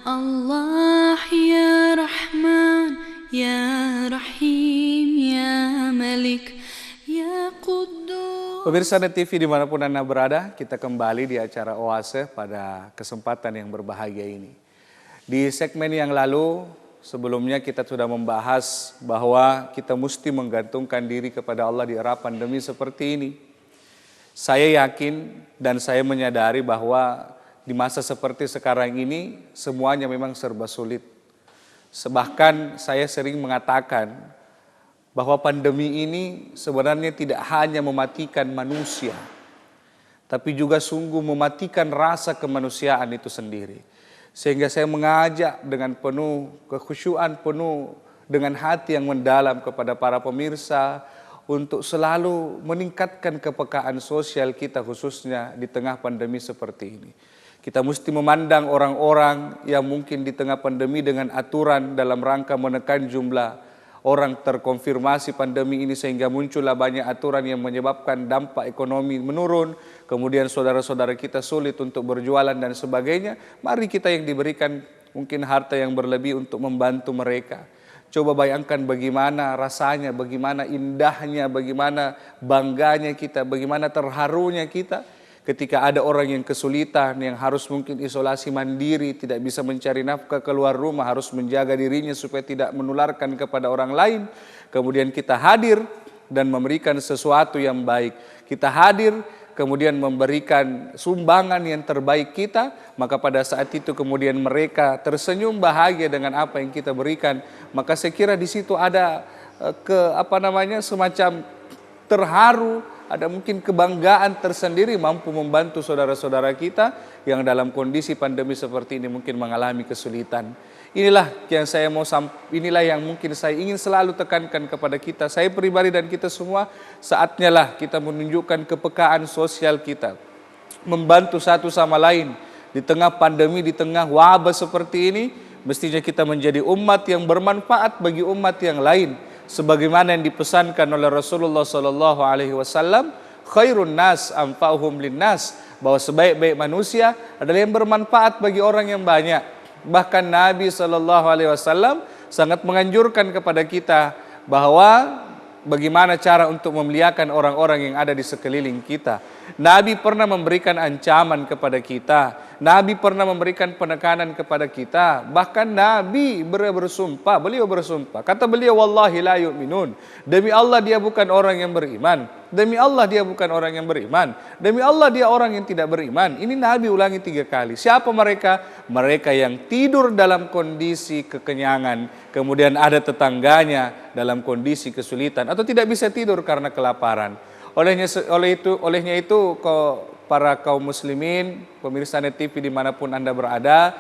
Allah ya Rahman ya Rahim ya Malik ya Quddus. Pemirsa Net TV dimanapun Anda berada, kita kembali di acara Oase pada kesempatan yang berbahagia ini. Di segmen yang lalu, sebelumnya kita sudah membahas bahwa kita mesti menggantungkan diri kepada Allah di era pandemi seperti ini. Saya yakin dan saya menyadari bahwa di masa seperti sekarang ini semuanya memang serba sulit. Bahkan saya sering mengatakan bahwa pandemi ini sebenarnya tidak hanya mematikan manusia, tapi juga sungguh mematikan rasa kemanusiaan itu sendiri. Sehingga saya mengajak dengan penuh kekhusyuan, penuh dengan hati yang mendalam kepada para pemirsa untuk selalu meningkatkan kepekaan sosial kita khususnya di tengah pandemi seperti ini. Kita mesti memandang orang-orang yang mungkin di tengah pandemi dengan aturan dalam rangka menekan jumlah orang terkonfirmasi pandemi ini sehingga muncullah banyak aturan yang menyebabkan dampak ekonomi menurun, kemudian saudara-saudara kita sulit untuk berjualan dan sebagainya. Mari kita yang diberikan mungkin harta yang berlebih untuk membantu mereka. Coba bayangkan bagaimana rasanya, bagaimana indahnya, bagaimana bangganya kita, bagaimana terharunya kita ketika ada orang yang kesulitan, yang harus mungkin isolasi mandiri, tidak bisa mencari nafkah keluar rumah, harus menjaga dirinya supaya tidak menularkan kepada orang lain. Kemudian kita hadir dan memberikan sesuatu yang baik. Kita hadir kemudian memberikan sumbangan yang terbaik kita, maka pada saat itu kemudian mereka tersenyum bahagia dengan apa yang kita berikan. Maka saya kira di situ ada semacam terharu, ada mungkin kebanggaan tersendiri mampu membantu saudara-saudara kita yang dalam kondisi pandemi seperti ini mungkin mengalami kesulitan. Inilah yang mungkin saya ingin selalu tekankan kepada kita, saya pribadi dan kita semua. Saatnya lah kita menunjukkan kepekaan sosial kita, membantu satu sama lain di tengah pandemi, di tengah wabah seperti ini. Mestinya kita menjadi umat yang bermanfaat bagi umat yang lain. Sebagaimana yang dipesankan oleh Rasulullah SAW, khairun nas anfa'uhum linnas, bahwa sebaik-baik manusia adalah yang bermanfaat bagi orang yang banyak. Bahkan Nabi SAW sangat menganjurkan kepada kita bahwa bagaimana cara untuk memuliakan orang-orang yang ada di sekeliling kita. Nabi pernah memberikan ancaman kepada kita. Nabi pernah memberikan penekanan kepada kita. Bahkan Nabi beliau bersumpah. Kata beliau, wallahi la yu'minun. Demi Allah dia bukan orang yang beriman. Demi Allah dia bukan orang yang beriman. Demi Allah dia orang yang tidak beriman. Ini Nabi ulangi 3 kali. Siapa mereka? Mereka yang tidur dalam kondisi kekenyangan, kemudian ada tetangganya dalam kondisi kesulitan atau tidak bisa tidur karena kelaparan. Olehnya itu para kaum muslimin, pemirsa Net TV dimanapun Anda berada,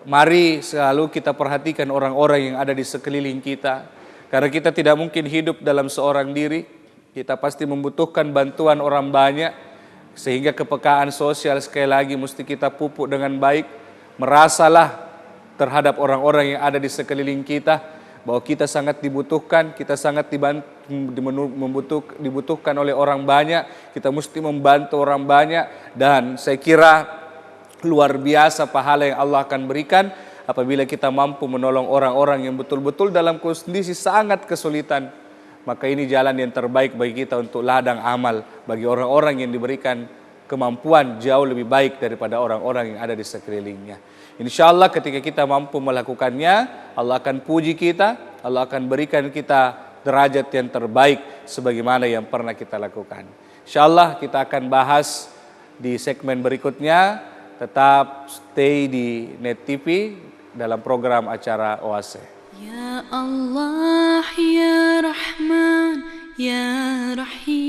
mari selalu kita perhatikan orang-orang yang ada di sekeliling kita. Karena kita tidak mungkin hidup dalam seorang diri, kita pasti membutuhkan bantuan orang banyak. Sehingga kepekaan sosial sekali lagi mesti kita pupuk dengan baik. Merasalah terhadap orang-orang yang ada di sekeliling kita bahwa kita sangat dibutuhkan, kita sangat dibutuhkan oleh orang banyak, kita mesti membantu orang banyak. Dan saya kira luar biasa pahala yang Allah akan berikan apabila kita mampu menolong orang-orang yang betul-betul dalam kondisi sangat kesulitan. Maka ini jalan yang terbaik bagi kita untuk ladang amal bagi orang-orang yang diberikan kemampuan jauh lebih baik daripada orang-orang yang ada di sekelilingnya. Insya Allah ketika kita mampu melakukannya, Allah akan puji kita, Allah akan berikan kita derajat yang terbaik sebagaimana yang pernah kita lakukan. Insya Allah kita akan bahas di segmen berikutnya. Tetap stay di Net TV dalam program acara Oase. Ya Allah ya Rahman ya Rahim.